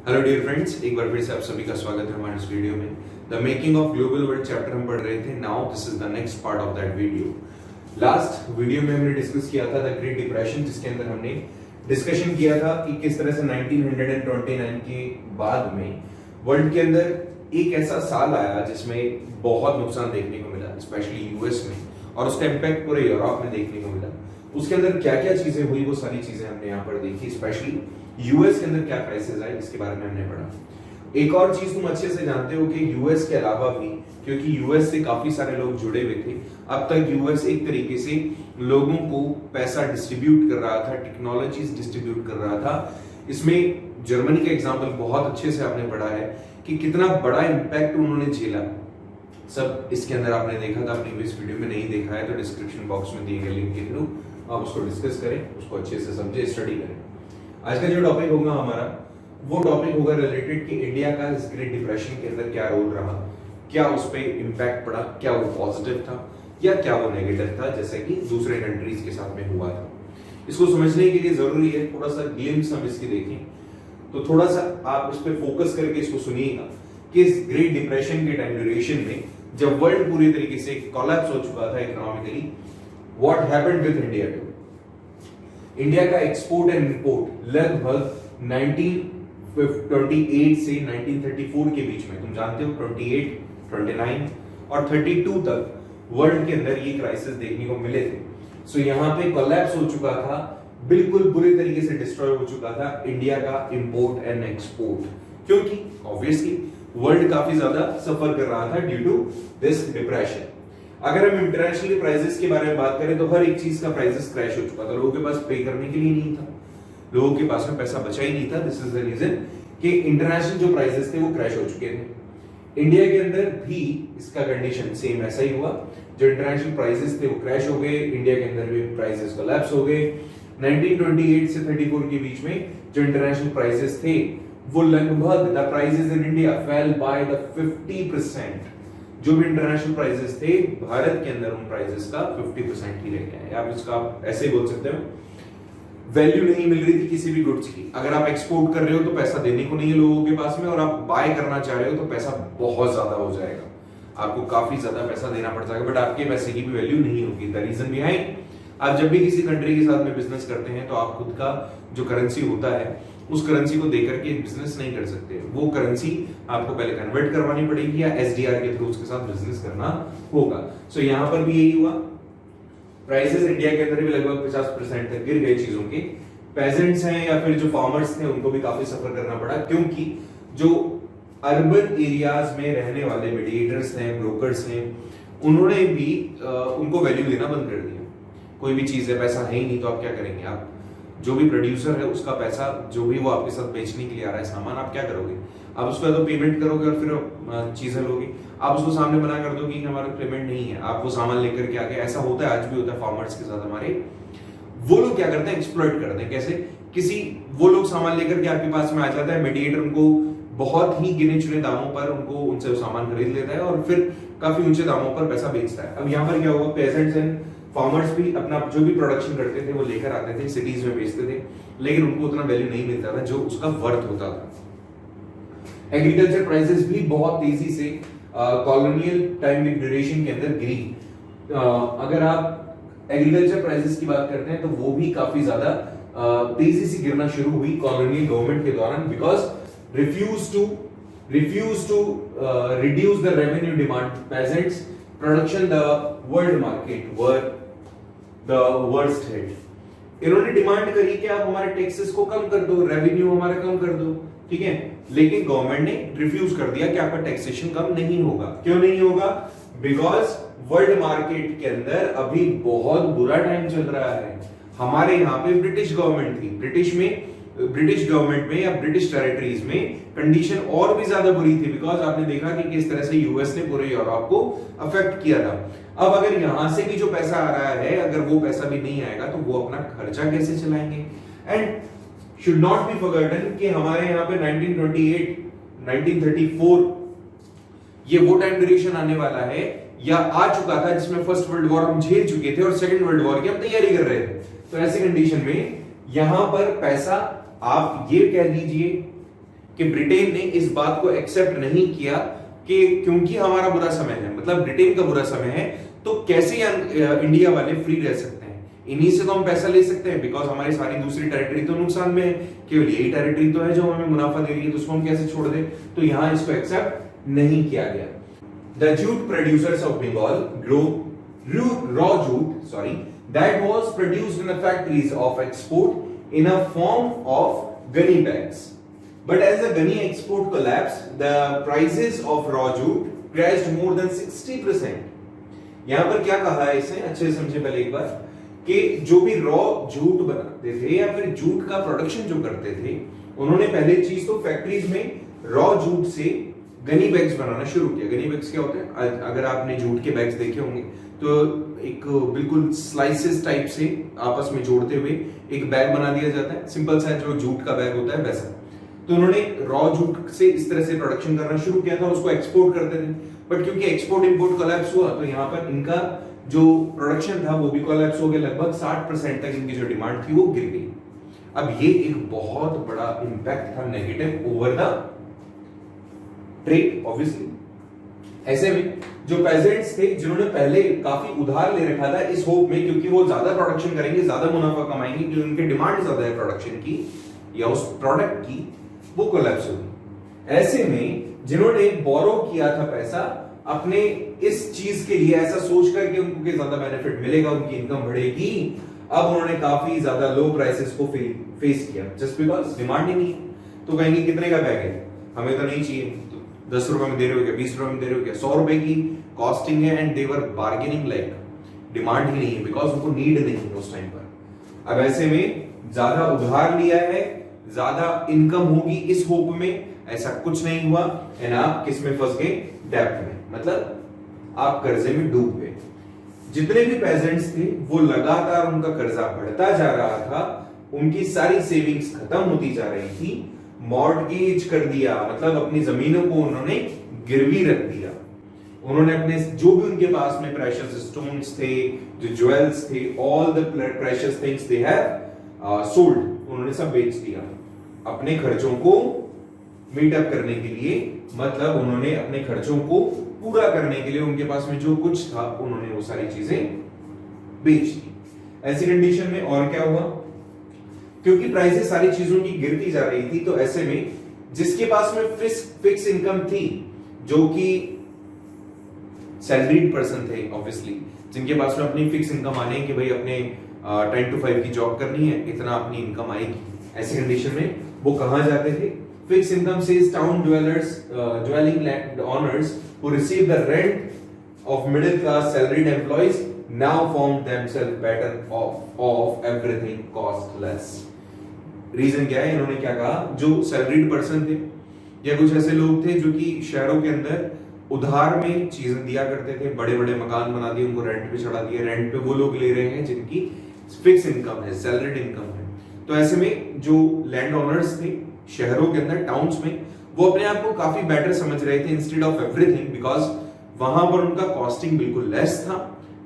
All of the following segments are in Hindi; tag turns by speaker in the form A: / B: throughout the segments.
A: हेलो डियर फ्रेंड्स, एक बार फिर से आप सभी का स्वागत है हमारे इस वीडियो में। The making of global world chapter हम पढ़ रहे थे। Now this is the next part of that video. Last video में हमने डिस्कस किया था द ग्रेट डिप्रेशन, जिसके अंदर हमने डिस्कशन किया था कि किस तरह से 1929 के बाद में वर्ल्ड के अंदर एक ऐसा साल आया जिसमें बहुत नुकसान देखने को मिला, स्पेशली यूएस में, और उसका इम्पैक्ट पूरे यूरोप में देखने को मिला। उसके अंदर क्या क्या चीजें हुई वो सारी चीजें हमने यहाँ पर देखी। स्पेशली यूएस के अंदर क्या क्राइसिस आए इसके बारे में हमने पढ़ा। एक और चीज तुम अच्छे से जानते हो कि यूएस के अलावा भी, क्योंकि यूएस से काफी सारे लोग जुड़े हुए थे, अब तक यूएस एक तरीके से लोगों को पैसा डिस्ट्रीब्यूट कर रहा था, टेक्नोलॉजीज डिस्ट्रीब्यूट कर रहा था। इसमें जर्मनी का एग्जाम्पल बहुत अच्छे से आपने पढ़ा है कि कितना बड़ा इंपैक्ट उन्होंने झेला। सब इसके अंदर आपने देखा था, प्रीवियस वीडियो में नहीं देखा है तो डिस्क्रिप्शन बॉक्स में दिए गए लिंक के थ्रू आप उसको डिस्कस करें, उसको अच्छे से समझे, स्टडी करें। आज का जो टॉपिक होगा हमारा, वो टॉपिक होगा रिलेटेड कि इंडिया का इस ग्रेट डिप्रेशन के अंदर क्या रोल रहा, क्या उस पर इम्पैक्ट पड़ा, क्या वो पॉजिटिव था या क्या वो नेगेटिव था, जैसे कि दूसरे कंट्रीज के साथ में हुआ था। इसको समझने के लिए जरूरी है थोड़ा सा ग्लिम्स हम इसकी देखें, तो थोड़ा सा आप इस पर फोकस करके इसको सुनिएगा कि इस ग्रेट डिप्रेशन के टाइम ड्यूरेशन में जब वर्ल्ड पूरी तरीके से कोलैप्स हो चुका था economically, what happened with India too. India का एक्सपोर्ट एंड इंपोर्ट लगभग 1928 से 1934 के बीच में, तुम जानते हो 28, 29 और 32 तक वर्ल्ड के अंदर ये क्राइसिस देखने को मिले थे। सो यहाँ पे कोलैप्स हो चुका था, बिल्कुल बुरी तरीके से डिस्ट्रॉय हो चुका था इंडिया का इंपोर्ट एंड एक्सपोर्ट, क्योंकि ऑब्वियसली वर्ल्ड काफी ज्यादा सफर कर रहा था ड्यू टू दिस डिप्रेशन। अगर हम इंटरनेशनल प्राइसेस के बारे में बात करें तो हर एक चीज का प्राइसेस क्रैश हो चुका था, लोगों के पास पे करने के लिए नहीं था, लोगों के पास में पैसा बचा ही नहीं था। दिस इज द रीजन कि इंटरनेशनल जो प्राइसेस थे वो क्रैश हो चुके थे। इंडिया के अंदर भी इसका कंडीशन सेम ऐसा ही हुआ, जो इंटरनेशनल प्राइसेस थे वो क्रैश हो गए, इंडिया के अंदर भी प्राइसेस कोलैप्स हो गए। 1928 से 34 के बीच में जो इंटरनेशनल प्राइसेस थे वो लगभग the prices in India fail by the 50%। जो भी इंटरनेशनल प्राइसेस थे भारत के अंदर उन प्राइसेस का 50% ही रह गया है। आप इसका ऐसे बोल सकते हो, वैल्यू नहीं मिल रही थी किसी भी गुड्स की। अगर आप एक्सपोर्ट कर रहे हो तो पैसा देने को नहीं है लोगों के पास में, और आप बाय करना चाह रहे हो तो पैसा बहुत ज्यादा हो जाएगा, आपको काफी ज्यादा पैसा देना पड़ जाएगा, बट आपके पैसे की भी वैल्यू नहीं होगी। द रीजन बिहाइंड, आप जब भी किसी कंट्री के साथ में बिजनेस करते हैं तो आप खुद का जो करेंसी होता है उस करेंसी को देकर के बिजनेस नहीं कर सकते, वो करेंसी आपको पहले कन्वर्ट करवानी पड़ेगी या एसडीआर के थ्रू उसके साथ बिजनेस करना होगा। सो यहाँ पर भी यही हुआ, प्राइसेस इंडिया के अंदर भी लगभग 50% तक गिर गए चीजों के। पेजेंट्स हैं या फिर जो फार्मर्स थे उनको भी काफी सफर करना पड़ा, क्योंकि जो अर्बन एरियाज में रहने वाले मीडिएटर्स हैं, ब्रोकर्स हैं, उन्होंने भी उनको वैल्यू देना बंद कर दिया। कोई भी चीज है, पैसा है ही नहीं तो आप क्या करेंगे, आप जो भी प्रोड्यूसर है उसका पैसा जो भी वो आपके साथ बेचने के लिए आ रहा है सामान, आप क्या करोगे, आप उसका तो पेमेंट करोगे और फिर चीजें लोगे। आप उसको सामने मना कर दो कि हमारा पेमेंट नहीं है, आप वो सामान लेकर के आगे, ऐसा होता है, आज भी होता है फार्मर्स के साथ हमारे। वो लोग क्या करते हैं, एक्सप्लॉइट करते हैं। कैसे, किसी वो लोग सामान लेकर के आपके पास में आ जाता है, मीडिएटर उनको बहुत ही गिने चुने दामों पर उनको उनसे वो सामान खरीद लेता है और फिर काफी ऊंचे दामों पर पैसा बेचता है। अब यहाँ पर क्या होगा, पेजेंट्स एंड फार्मर्स भी अपना जो भी प्रोडक्शन करते थे वो लेकर आते थे, सिटीज में बेचते थे, लेकिन उनको उतना वैल्यू नहीं मिलता था जो उसका वर्थ होता था। एग्रीकल्चर प्राइसेस भी बहुत तेजी से कॉलोनियल टाइम ड्यूरेशन के अंदर गिरी। अगर आप एग्रीकल्चर प्राइसेस की बात करते हैं तो वो भी काफी ज्यादा तेजी से गिरना शुरू हुई कॉलोनियल गवर्नमेंट के दौरान, because refuse to reduce the revenue demand. Peasants production the world market were the worst hit. इन्होंने डिमांड करी कि आप हमारे टैक्सेस को कम कर दो, रेवेन्यू हमारा कम कर दो, ठीक है, लेकिन गवर्नमेंट ने रिफ्यूज कर दिया कि आपका टैक्सेशन कम नहीं होगा। क्यों नहीं होगा, बिकॉज वर्ल्ड मार्केट के अंदर अभी बहुत बुरा टाइम चल रहा है। हमारे यहाँ पे ब्रिटिश गवर्नमेंट थी, ब्रिटिश गवर्नमेंट में या ब्रिटिश टेरिटरीज में कंडीशन और भी ज्यादा बुरी थी, बिकॉज आपने देखा कि किस तरह से यूएस ने पूरे यूरोप को अफेक्ट किया था। अब अगर यहां से भी जो पैसा आ रहा है, अगर वो पैसा भी नहीं आएगा तो वो अपना खर्चा कैसे चलाएंगे। And should not be forgotten कि हमारे यहाँ पे 1928, 1934 ये वो टाइम ड्यूरेशन आने वाला है या आ चुका था जिसमें फर्स्ट वर्ल्ड वॉर हम झेल चुके थे और सेकंड वर्ल्ड वॉर की हम तैयारी कर रहे थे। तो ऐसी कंडीशन में यहां पर पैसा, आप ये कह दीजिए कि ब्रिटेन ने इस बात को एक्सेप्ट नहीं किया कि क्योंकि हमारा बुरा समय है, मतलब ब्रिटेन का बुरा समय है, तो कैसे इंडिया वाले फ्री रह सकते हैं, इन्हीं से तो हम पैसा ले सकते हैं, बिकॉज हमारी सारी दूसरी टेरिटरी तो नुकसान में है, केवल यही टेरिटरी तो है जो हमें मुनाफा दे रही है, तो उसको हम कैसे छोड़ दें। तो यहां इसको एक्सेप्ट नहीं किया गया। The jute producers of Bengal grow raw jute, that was produced in the factories of export in a form of gunny bags. But as the gunny export collapsed, the prices of raw jute crashed more than 60%. यहां पर क्या कहा है इसे अच्छे से समझे पहले एक बार, कि जो भी रॉ जूट बनाते थे या फिर जूट का प्रोडक्शन जो करते थे, उन्होंने पहले चीज तो फैक्ट्रीज में रॉ जूट से गनी बैग्स बनाना शुरू किया। गनी बैग्स क्या होते हैं, अगर आपने जूट के बैग्स देखे होंगे तो एक बिल्कुल स्लाइसेस टाइप से आपस में जोड़ते हुए एक बैग बना दिया जाता है, सिंपल सा जो जूट का बैग होता है वैसा। तो उन्होंने रॉ जूट से इस तरह से प्रोडक्शन करना शुरू किया था, उसको एक्सपोर्ट करते थे, बट क्योंकि एक्सपोर्ट इंपोर्ट कोलैप्स हुआ तो यहाँ पर इनका जो प्रोडक्शन था वो भी कोलैप्स हो गया, लगभग 60% तक इनकी जो डिमांड थी वो गिर गई। अब ये एक बहुत बड़ा इंपैक्ट था negative over the trade obviously. ऐसे में जो पेजेंट्स थे जिन्होंने पहले काफी उधार ले रखा था इस होप में क्योंकि वो ज्यादा प्रोडक्शन करेंगे, ज्यादा मुनाफा कमाएंगे, क्योंकि उनकी डिमांड ज्यादा है प्रोडक्शन की या उस प्रोडक्ट की, वो कोलैप्स होगी। ऐसे में जिन्होंने बोरो किया था पैसा अपने इस चीज के लिए ऐसा सोच करके उनको ज्यादा बेनिफिट मिलेगा, उनकी इनकम बढ़ेगी, अब उन्होंने काफी ज्यादा लो प्राइसेस को फेस किया जस्ट बिकॉज डिमांड ही नहीं है। तो कहेंगे कितने का बैग है, हमें तो नहीं चाहिए, 10 रुपए में दे रहे हो क्या, 20 रुपए में दे रहे हो क्या, 100 रुपए की कॉस्टिंग है and they were bargaining, like demand ही नहीं है बिकॉज उनको नीड नहीं है उस टाइम पर। अब ऐसे में ज्यादा उधार लिया है, ज्यादा इनकम होगी इस होप में, ऐसा कुछ नहीं हुआ एंड आप किस में फंस गए, डेब्ट में, मतलब आप कर्जे में डूब गए। जितने भी पेजेंट्स थे वो लगातार उनका कर्जा बढ़ता जा रहा था, उनकी सारी सेविंग्स खत्म होती जा रही थी, मॉर्टगेज कर दिया, मतलब अपनी जमीनों को उन्होंने गिरवी रख दिया, उन्होंने अपने जो भी उनके पास में प्रेशियस स्टोन्स थे, जो ज्वेल्स थे, all the precious things they have sold, उन्होंने सब बेच दिया अपने खर्चों को मीट अप करने के लिए, मतलब उन्होंने अपने खर्चों को पूरा करने के लिए उनके पास में जो कुछ था उन्होंने वो सारी चीजें बेच दी। ऐसी कंडीशन में और क्या हुआ, क्योंकि प्राइसेस सारी चीजों की गिरती जा रही थी, तो ऐसे में जिसके पास में फिक्स इनकम थी, जो कि सैलरीड पर्सन थे ऑब्वियसली, जिनके पास में अपनी फिक्स इनकम आने कि भाई अपने 10 to 5 की जॉब करनी है, इतना अपनी इनकम आएगी, ऐसी कंडीशन में वो कहां जाते थे, fix income says town dwellers, dwelling land owners who receive the rent of middle class salaried employees now found themselves better off everything cost less। Reason क्या है, इन्होंने क्या कहा, जो सैलरीड पर्सन थे या कुछ ऐसे लोग थे जो कि शहरों के अंदर उधार में चीजें दिया करते थे, बड़े बड़े मकान बना दिए, उनको रेंट पे चढ़ा दिया, रेंट पे वो लोग ले रहे हैं जिनकी फिक्स इनकम है, सैलरीड इनकम है। तो ऐसे में जो लैंड ओनर्स थे शहरों के अंदर, टाउन्स में, वो अपने आप को काफी बेटर समझ रहे थे इंस्टेड ऑफ एवरीथिंग, बिकॉज वहां पर उनका कॉस्टिंग बिल्कुल लेस था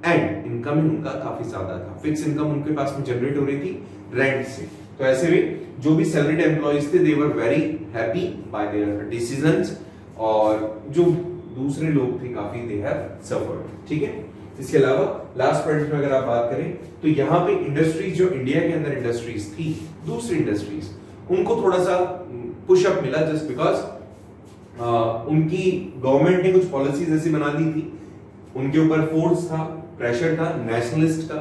A: एंड इनकम उनका काफी ज्यादा था, फिक्स इनकम उनके पास में जनरेट हो रही थी रेंट से। तो ऐसे में जो भी सैलरीड एम्प्लॉइज थे they were very happy by their decisions, और जो दूसरे लोग थे काफी दे हैव सफर्ड। ठीक है, इसके अलावा लास्ट पॉइंट में अगर आप बात करें तो यहाँ पे इंडस्ट्रीज, जो इंडिया के अंदर इंडस्ट्रीज थी, दूसरी इंडस्ट्रीज, उनको थोड़ा सा पुशअप मिला जस्ट बिकॉज उनकी गवर्नमेंट ने कुछ पॉलिसीज ऐसी बना दी थी, उनके ऊपर फोर्स था, प्रेशर था नेशनलिस्ट का,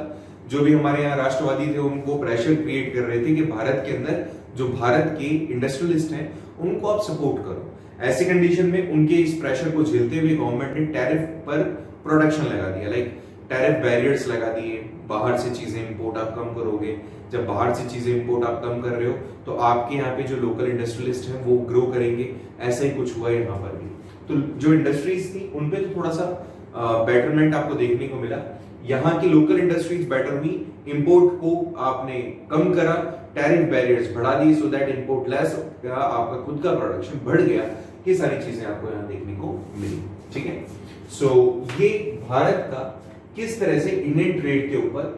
A: जो भी हमारे यहाँ राष्ट्रवादी थे उनको प्रेशर क्रिएट कर रहे थे कि भारत के अंदर जो भारत के इंडस्ट्रियलिस्ट हैं उनको आप सपोर्ट करो। ऐसी कंडीशन में उनके इस प्रेशर को झेलते हुए गवर्नमेंट ने टैरिफ पर प्रोडक्शन लगा दिया, लाइक टैरिफ बैरियर्स लगा दिए, बाहर से चीजें इंपोर्ट आप कम करोगे, जब बाहर से चीजें इंपोर्ट आप कम कर रहे हो तो आपके यहाँ पे जो लोकल इंडस्ट्रियलिस्ट हैं वो ग्रो करेंगे, ऐसा ही कुछ हुआ यहाँ पर भी। तो जो इंडस्ट्रीज थी उनपे तो थोड़ा सा बेटरमेंट आपको देखने को मिला, यहाँ की लोकल इंडस्ट्रीज बेटर हुई, इंपोर्ट को आपने कम करा, टैरिफ बैरियर्स बढ़ा दिए सो दैट इंपोर्ट लेस हो गया, आपका खुद का प्रोडक्शन बढ़ गया, ये सारी चीजें आपको यहाँ देखने को मिली। ठीक है, सो ये भारत का किस तरह से इंडियन ट्रेड के ऊपर,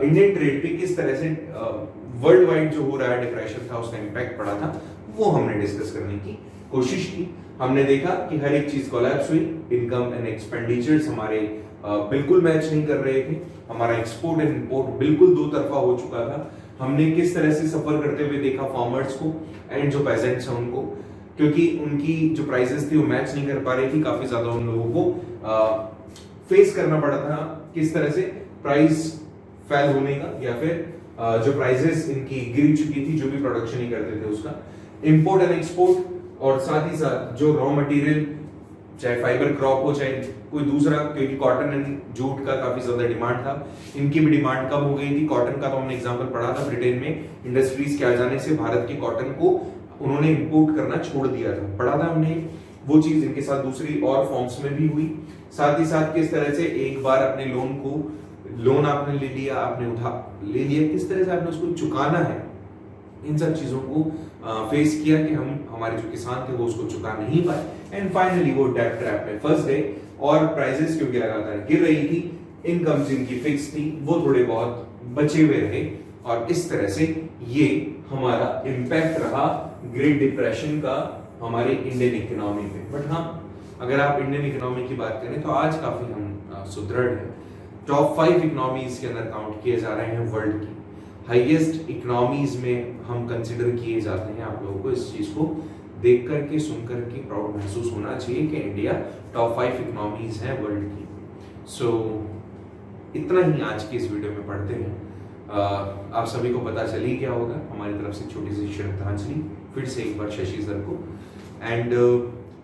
A: इंडियन ट्रेड पे किस तरह से वर्ल्ड वाइड जो हो रहा है डिप्रेशन था उसका इंपैक्ट पड़ा था, वो हमने डिस्कस करने की कोशिश की। हमने देखा कि हर एक चीज कोलैप्स हुई, इनकम एंड एक्सपेंडिचर्स हमारे बिल्कुल मैच नहीं कर रहे थे, हमारा एक्सपोर्ट एंड इंपोर्ट बिल्कुल दो तरफा हो चुका था। हमने किस तरह से सफर करते हुए देखा फार्मर्स को एंड जो पेजेंट्स हैं उनको, क्योंकि उनकी जो प्राइसेस थी वो मैच नहीं कर पा रही थी। काफी ज्यादा उन लोगों को फेस करना पड़ा था किस तरह से प्राइस फेल होने का, या फिर जो प्राइसेस इनकी गिर चुकी थी, जो भी प्रोडक्शन ही करते थे उसका, इंपोर्ट एंड एक्सपोर्ट, और साथ ही साथ जो रॉ मटेरियल, चाहे फाइबर क्रॉप हो चाहे कोई दूसरा, क्योंकि कॉटन एंड जूट का काफी ज्यादा डिमांड था, इनकी भी डिमांड कम हो गई थी। कॉटन का तो हमने एग्जांपल पढ़ा था, ब्रिटेन में इंडस्ट्रीज के आ जाने से भारत के कॉटन को उन्होंने इंपोर्ट करना छोड़ दिया था, पढ़ा था हमने। वो चीज इनके साथ दूसरी और फॉर्म्स में भी हुई। साथ ही साथ किस तरह से एक बार अपने लोन आपने ले लिया, आपने ले लिया, किस तरह से आपने उसको चुकाना है, इन सब चीजों को फेस किया कि हमारे जो किसान थे वो उसको चुका नहीं पाए, एंड फाइनली वो डेट ट्रैप में फंस गए। और प्राइसेस क्योंकि लगातार गिर रही थी, इनकम जिनकी फिक्स थी वो थोड़े बहुत बचे हुए रहे, और इस तरह से ये हमारा इम्पैक्ट रहा ग्रेट डिप्रेशन का हमारे इंडियन इकोनॉमी पे। बट हाँ, अगर आप इंडियन इकोनॉमी की बात करें तो आज काफी हम सुदृढ़ हैं। टॉप 5 इकोनॉमीज के अंदर काउंट किए जा रहे हैं वर्ल्ड की, हाईएस्ट इकोनॉमीज में हम कंसिडर किए जाते हैं। आप लोगों को इस चीज को देख करके सुन करके प्राउड महसूस होना चाहिए कि इंडिया टॉप 5 इकोनॉमीज है वर्ल्ड की। सो इतना ही आज की इस वीडियो में पढ़ते हैं। आप सभी को पता चल ही गया होगा, हमारी तरफ से छोटी सी श्रद्धांजलि फिर से एक बार शशि सर को। एंड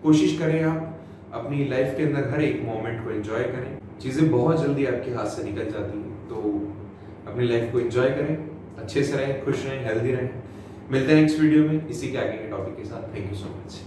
A: कोशिश करें आप अपनी लाइफ के अंदर हर एक मोमेंट को एंजॉय करें। चीजें बहुत जल्दी आपके हाथ से निकल जाती हैं, तो अपनी लाइफ को एंजॉय करें, अच्छे से रहें, खुश रहें, हेल्दी रहें। मिलते हैं नेक्स्ट वीडियो में इसी के आगे के टॉपिक के साथ। Thank you so much.